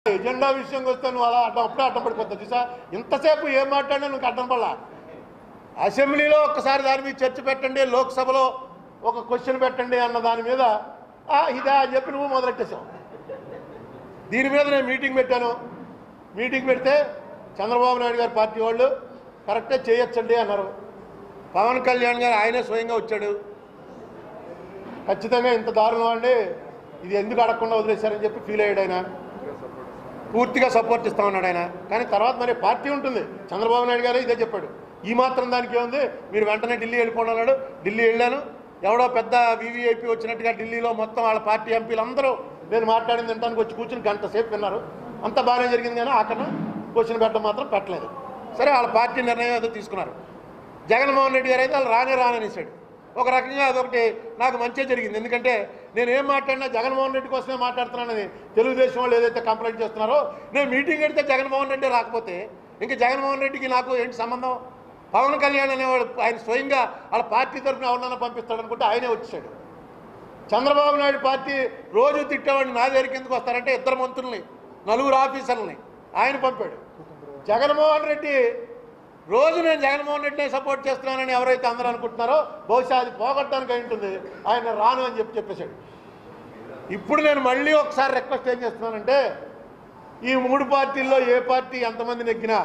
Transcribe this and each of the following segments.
Agenda విషయంకి వస్తే నువ్వు అలా అప్పుడే అడ్డం పడిపోతావు చూసా. ఇంతసేపు ఏం మాట్లాడినా నువ్వు అడ్డం పడలా. అసెంబ్లీలో ఒక్కసారి దాని మీద చర్చ పెట్టండి, లోక్సభలో ఒక క్వశ్చన్ పెట్టండి అన్న దాని మీద ఇదా అని చెప్పి నువ్వు మొదలెట్టేసావు. దీని మీద నేను మీటింగ్ పెట్టాను. మీటింగ్ పెడితే చంద్రబాబు నాయుడు గారి పార్టీ వాళ్ళు కరెక్టే చేయొచ్చండి అన్నారు. పవన్ కళ్యాణ్ గారు ఆయనే స్వయంగా వచ్చాడు. ఖచ్చితంగా ఇంత దారుణం అండి, ఇది ఎందుకు అడగకుండా వదిలేశారని చెప్పి ఫీల్ అయ్యాడు. ఆయన పూర్తిగా సపోర్ట్ ఇస్తా ఉన్నాడు ఆయన. కానీ తర్వాత మరి పార్టీ ఉంటుంది. చంద్రబాబు నాయుడు గారు ఇదే చెప్పాడు, ఈ మాత్రం దానికి ఏముంది, మీరు వెంటనే ఢిల్లీ వెళ్ళిపోండి అన్నాడు. ఢిల్లీ వెళ్ళాను. ఎవడో పెద్ద వీవీఐపీ వచ్చినట్టుగా ఢిల్లీలో మొత్తం వాళ్ళ పార్టీ ఎంపీలు అందరూ నేను మాట్లాడింది వినడానికి వచ్చి కూర్చుని గంట సేపు విన్నారు. అంత బాగానే జరిగింది, కానీ ఆఖరణ క్వశ్చన్ పెట్టడం మాత్రం పెట్టలేదు. సరే, వాళ్ళ పార్టీ నిర్ణయం ఏదో తీసుకున్నారు. జగన్మోహన్ రెడ్డి గారు అయితే వాళ్ళు రాననేసాడు. ఒక రకంగా అదొకటి నాకు మంచిగా జరిగింది. ఎందుకంటే నేను ఏం మాట్లాడినా జగన్మోహన్ రెడ్డి కోసమే మాట్లాడుతున్నానని తెలుగుదేశం వాళ్ళు ఏదైతే కంప్లైంట్ చేస్తున్నారో, నేను మీటింగ్ పెడితే జగన్మోహన్ రెడ్డి రాకపోతే ఇంకా జగన్మోహన్ రెడ్డికి నాకు ఏంటి సంబంధం? పవన్ కళ్యాణ్ అనేవాడు ఆయన స్వయంగా వాళ్ళ పార్టీ తరఫున ఎవరినైనా పంపిస్తాడు అనుకుంటే ఆయనే వచ్చాడు. చంద్రబాబు నాయుడు పార్టీ రోజు తిట్టేవాడిని నా దగ్గరికి ఎందుకు వస్తారంటే ఇద్దరు మంత్రుల్ని, నలుగురు ఆఫీసర్లని ఆయన పంపాడు. జగన్మోహన్ రెడ్డి రోజు నేను జగన్మోహన్ రెడ్డిని సపోర్ట్ చేస్తున్నానని ఎవరైతే అందరూ అనుకుంటున్నారో బహుశా అది పోగొట్టడానికి అయి ఉంటుంది. ఆయన రాను అని చెప్పేశాడు. ఇప్పుడు నేను మళ్ళీ ఒకసారి రిక్వెస్ట్ ఏం చేస్తున్నానంటే, ఈ మూడు పార్టీల్లో ఏ పార్టీ ఎంతమంది నెగ్గినా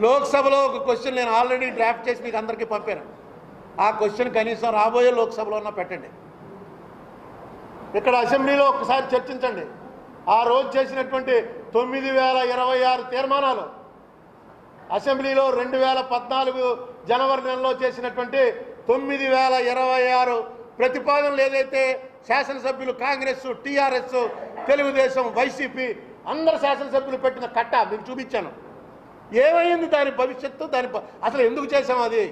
లోక్సభలో ఒక క్వశ్చన్ నేను ఆల్రెడీ డ్రాఫ్ట్ చేసి మీకు అందరికీ పంపాను. ఆ క్వశ్చన్ కనీసం రాబోయే లోక్సభలో ఉన్న పెట్టండి. ఇక్కడ అసెంబ్లీలో ఒకసారి చర్చించండి. ఆ రోజు చేసినటువంటి 9026 తీర్మానాలు, అసెంబ్లీలో 2014 జనవరి నెలలో చేసినటువంటి 9026 ప్రతిపాదనలు ఏదైతే శాసనసభ్యులు కాంగ్రెస్, టీఆర్ఎస్, తెలుగుదేశం, వైసీపీ అందరు శాసనసభ్యులు పెట్టిన కట్ట మీకు చూపించాను. ఏమైంది దాని భవిష్యత్తు? అసలు ఎందుకు చేసాం? అది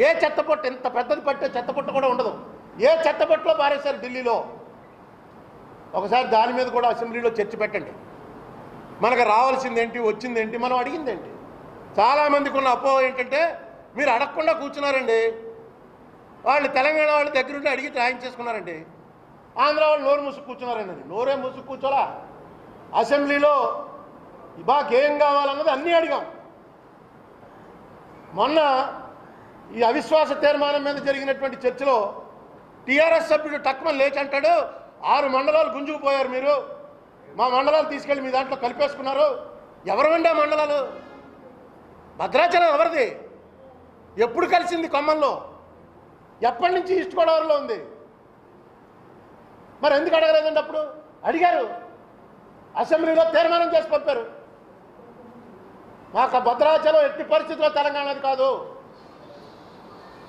ఏ చెత్తపొట్టు, ఎంత పెద్దది పట్టే చెత్తపొట్టు కూడా ఉండదు. ఏ చెత్తపొట్టులో పారేశారు ఢిల్లీలో? ఒకసారి దాని మీద కూడా అసెంబ్లీలో చర్చ పెట్టండి. మనకు రావాల్సిందేంటి, వచ్చిందేంటి, మనం అడిగిందేంటి? చాలామందికి ఉన్న అపోహ ఏంటంటే, మీరు అడగకుండా కూర్చున్నారండి. వాళ్ళు తెలంగాణ వాళ్ళు దగ్గరుండి అడిగి రాయించేసుకున్నారండి. ఆంధ్ర వాళ్ళు నోరు మూసుకు కూర్చున్నారండి. నోరే మూసుకు కూర్చోలా. అసెంబ్లీలో మాకేం కావాలన్నది అన్నీ అడిగాం. మొన్న ఈ అవిశ్వాస తీర్మానం మీద జరిగినటువంటి చర్చలో టీఆర్ఎస్ సభ్యుడు టక్మన్ లేచి అంటాడు, 6 మండలాలు గుంజుకుపోయారు మీరు, మా మండలాలు తీసుకెళ్ళి మీ దాంట్లో కలిపేసుకున్నారు. ఎవరు ఆ మండలాలు? భద్రాచలం ఎవరిది? ఎప్పుడు కలిసింది ఖమ్మంలో? ఎప్పటి నుంచి ఈస్ట్ గోదావరిలో ఉంది? మరి ఎందుకు అడగలేదండి? అప్పుడు అడిగారు, అసెంబ్లీలో తీర్మానం చేసి పంపారు. మాకు భద్రాచలం ఎట్టి పరిస్థితుల్లో తెలంగాణది కాదు.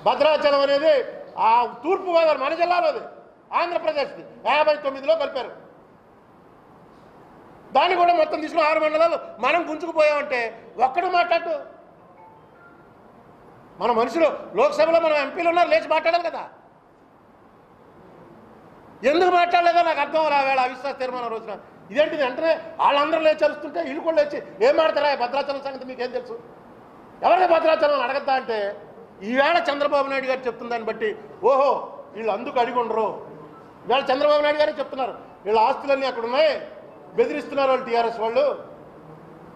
భద్రాచలం అనేది ఆ తూర్పుగోదావరి మన జిల్లాలోది, ఆంధ్రప్రదేశ్ది. 59లో కలిపారు. దాన్ని కూడా మొత్తం తీసుకుని 6 మండలాలు మనం గుంజుకుపోయామంటే ఒక్కడు మాట్లాడు. మన మనుషులు లోక్సభలో మన ఎంపీలు ఉన్నారు, లేచి మాట్లాడాలి కదా. ఎందుకు మాట్లాడలేదో నాకు అర్థం వేళ అవిశ్వాస తీర్మానం రోజున. ఇదేంటిది? వెంటనే వాళ్ళందరూ లేచి అరుస్తుంటే వీళ్ళు కూడా లేచి ఏం మాడతారా భద్రాచలం సంగతి మీకేం తెలుసు? ఎవరికి భద్రాచలం అడగద్దా అంటే ఈవేళ చంద్రబాబు నాయుడు గారు చెప్తున్న దాన్ని బట్టి ఓహో వీళ్ళు అందుకు అడిగి ఉండరు. ఈవేళ చంద్రబాబు నాయుడు గారే చెప్తున్నారు, వీళ్ళ ఆస్తులన్నీ అక్కడ ఉన్నాయి, బెదిరిస్తున్నారు వాళ్ళు టీఆర్ఎస్ వాళ్ళు.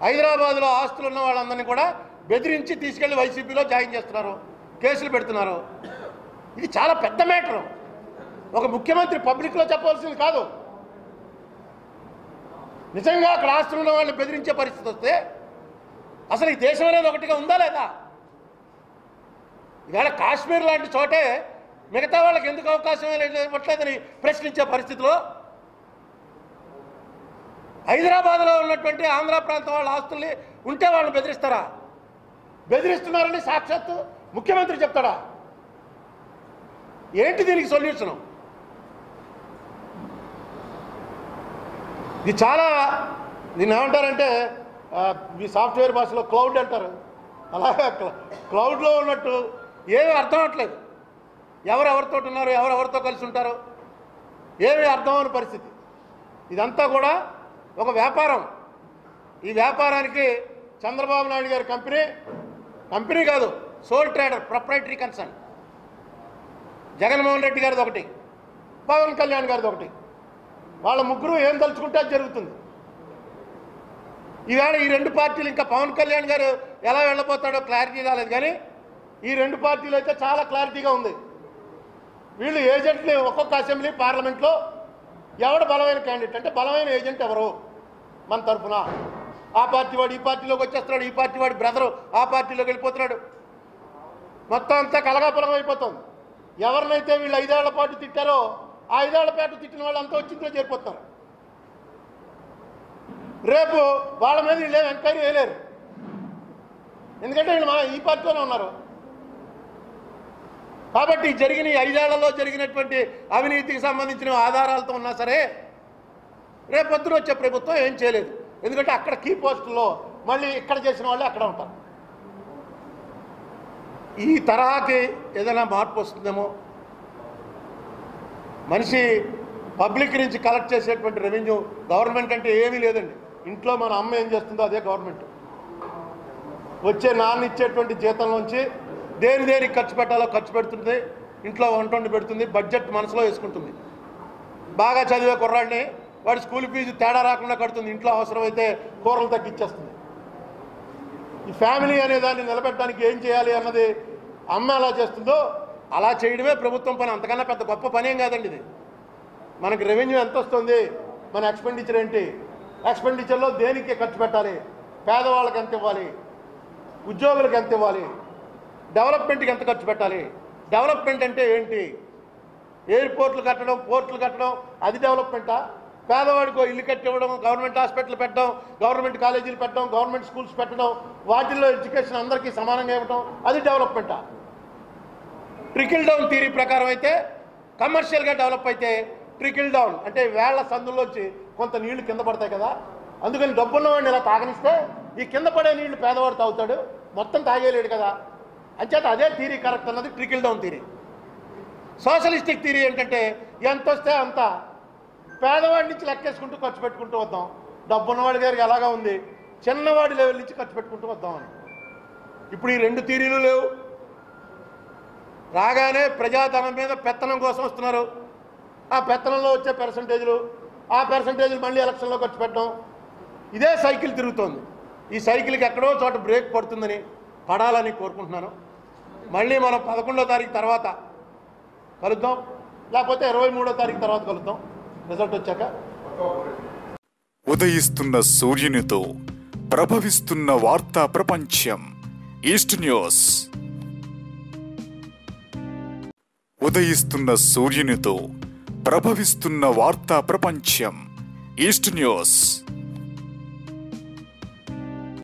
హైదరాబాద్లో ఆస్తులు ఉన్న వాళ్ళందరినీ కూడా బెదిరించి తీసుకెళ్లి వైసీపీలో జాయిన్ చేస్తున్నారు, కేసులు పెడుతున్నారు. ఇది చాలా పెద్ద మ్యాటరు. ఒక ముఖ్యమంత్రి పబ్లిక్లో చెప్పవలసింది కాదు. నిజంగా అక్కడ ఆస్తులు ఉన్న వాళ్ళని బెదిరించే పరిస్థితి వస్తే అసలు ఈ దేశం అనేది ఒకటిగా ఉందా లేదా? ఇవాళ కాశ్మీర్ లాంటి చోటే మిగతా వాళ్ళకి ఎందుకు అవకాశం ఇవ్వట్లేదని ప్రశ్నించే పరిస్థితిలో హైదరాబాద్లో ఉన్నటువంటి ఆంధ్ర ప్రాంతం వాళ్ళ ఆస్తుల్ని ఉంటే వాళ్ళని బెదిరిస్తారా? బెదిరిస్తున్నారని సాక్షాత్తు ముఖ్యమంత్రి చెప్తాడా? ఏంటి దీనికి సొల్యూషను? ఇది చాలా, దీన్ని ఏమంటారంటే ఈ సాఫ్ట్వేర్ భాషలో క్లౌడ్ అంటారు. అలాగే క్లౌడ్లో ఉన్నట్టు ఏమీ అర్థం అవట్లేదు. ఎవరెవరితో ఉన్నారు, ఎవరెవరితో కలిసి ఉంటారో ఏమీ అర్థం అవని పరిస్థితి. ఇదంతా కూడా ఒక వ్యాపారం. ఈ వ్యాపారానికి చంద్రబాబు నాయుడు గారి కంపెనీ కాదు, sole trader, proprietary concern. Jaganmohan Reddy గారిది ఒకటి, పవన్ కళ్యాణ్ గారిది ఒకటి. వాళ్ళ ముగ్గురు ఏం తలుచుకుంటే అది జరుగుతుంది. ఈవేళ ఈ రెండు పార్టీలు ఇంకా పవన్ కళ్యాణ్ గారు ఎలా వెళ్ళబోతాడో క్లారిటీ రాలేదు, కానీ ఈ రెండు పార్టీలు అయితే చాలా క్లారిటీగా ఉంది. వీళ్ళు ఏజెంట్ని ఒక్కొక్క అసెంబ్లీ పార్లమెంట్లో ఎవడు బలమైన క్యాండిడేట్ అంటే బలమైన ఏజెంట్ ఎవరు మన తరఫున, ఆ పార్టీ వాడు ఈ పార్టీలోకి వచ్చేస్తున్నాడు, ఈ పార్టీ వాడి బ్రదరు ఆ పార్టీలోకి వెళ్ళిపోతున్నాడు, మొత్తం అంతా కలగాపులగం అయిపోతుంది. ఎవరినైతే వీళ్ళు 5 ఏళ్ల పాటు తిట్టారో ఆ 5 ఏళ్ల పాటు తిట్టిన వాళ్ళు అంతా వచ్చిందో చేరిపోతున్నారు. రేపు వాళ్ళ మీద వీళ్ళు ఏం ఎంక్వైరీ వేయలేరు, ఎందుకంటే వీళ్ళు మన ఈ పార్టీలోనే ఉన్నారు. కాబట్టి జరిగిన 5 ఏళ్లలో జరిగినటువంటి అవినీతికి సంబంధించిన ఆధారాలతో ఉన్నా సరే రేపు పొద్దున వచ్చే ప్రభుత్వం ఏం చేయలేదు, ఎందుకంటే అక్కడ కీ పోస్టుల్లో మళ్ళీ ఇక్కడ చేసిన వాళ్ళే అక్కడ ఉంటారు. ఈ తరహాకి ఏదైనా మార్పు వస్తుందేమో. మనిషి పబ్లిక్ నుంచి కలెక్ట్ చేసేటువంటి రెవెన్యూ గవర్నమెంట్ అంటే ఏమీ లేదండి. ఇంట్లో మన అమ్మ ఏం చేస్తుందో అదే గవర్నమెంట్. వచ్చే నాన్న ఇచ్చేటువంటి జీతంలోంచి దేనికి ఖర్చు పెట్టాలో ఖర్చు పెడుతుంది, ఇంట్లో వంట వండి పెడుతుంది, బడ్జెట్ మనసులో వేసుకుంటుంది. బాగా చదివే కుర్రాడిని వాడి స్కూల్ ఫీజు తేడా రాకుండా కడుతుంది, ఇంట్లో అవసరమైతే కూరలు తగ్గించేస్తుంది. ఈ ఫ్యామిలీ అనే దాన్ని నిలబెట్టడానికి ఏం చేయాలి అన్నది అమ్మ ఎలా చేస్తుందో అలా చేయడమే ప్రభుత్వం పని, అంతకన్నా పెద్ద గొప్ప పని ఏం కాదండి ఇది. మనకి రెవెన్యూ ఎంత వస్తుంది, మన ఎక్స్పెండిచర్ ఏంటి, ఎక్స్పెండిచర్లో దేనికి ఖర్చు పెట్టాలి, పేదవాళ్ళకి ఎంత ఇవ్వాలి, ఉద్యోగులకు ఎంత ఇవ్వాలి, డెవలప్మెంట్కి ఎంత ఖర్చు పెట్టాలి, డెవలప్మెంట్ అంటే ఏంటి, ఎయిర్పోర్ట్లు కట్టడం, పోర్ట్లు కట్టడం అది డెవలప్మెంటా, పేదవాడికో ఇల్లు కట్టివ్వడం, గవర్నమెంట్ హాస్పిటల్ పెట్టడం, గవర్నమెంట్ కాలేజీలు పెట్టడం, గవర్నమెంట్ స్కూల్స్ పెట్టడం, వాటిల్లో ఎడ్యుకేషన్ అందరికీ సమానంగా ఇవ్వడం అది డెవలప్మెంటా. ట్రికిల్ డౌన్ థియరీ ప్రకారం అయితే కమర్షియల్గా డెవలప్ అయితే ట్రికిల్ డౌన్ అంటే వేళ్ల సందుల్లోంచి కొంత నీళ్లు కింద పడతాయి కదా, అందుకని డబ్బున్నవాడిని ఇలా తాగనిస్తే ఈ కింద పడే నీళ్లు పేదవాడు తాగుతాడు, మొత్తం తాగేలేడు కదా. అంచేత అదే థియరీ కరెక్ట్ అన్నది trickle down theory. Socialistic theory ఏంటంటే ఎంత వస్తే అంత పేదవాడి నుంచి లెక్కేసుకుంటూ ఖర్చు పెట్టుకుంటూ వద్దాం, డబ్బున్నవాడి గారికి ఎలాగా ఉంది చిన్నవాడి లెవెల్ నుంచి ఖర్చు పెట్టుకుంటూ వద్దామని. ఇప్పుడు ఈ రెండు థియరీలు లేవు. రాగానే ప్రజాధనం మీద పెత్తనం కోసం వస్తున్నారు, ఆ పెత్తనంలో వచ్చే పర్సంటేజ్లు, ఆ పర్సంటేజ్లు మళ్ళీ ఎలక్షన్లో ఖర్చు పెట్టడం, ఇదే సైకిల్ తిరుగుతోంది. ఈ సైకిల్కి ఎక్కడో చోట బ్రేక్ పడుతుందని పడాలని కోరుకుంటున్నాను. మళ్ళీ మనం 11వ తారీఖు తర్వాత కలుద్దాం, లేకపోతే 23వ తారీఖు తర్వాత కలుద్దాం రిజల్ట్ వచ్చాక. ఉదయిస్తున్న సూర్యునితో ప్రభవిస్తున్న వార్తా ప్రపంచం ఈస్ట్ న్యూస్. ఉదయిస్తున్న సూర్యునితో ప్రభవిస్తున్న వార్తా ప్రపంచం ఈస్ట్ న్యూస్.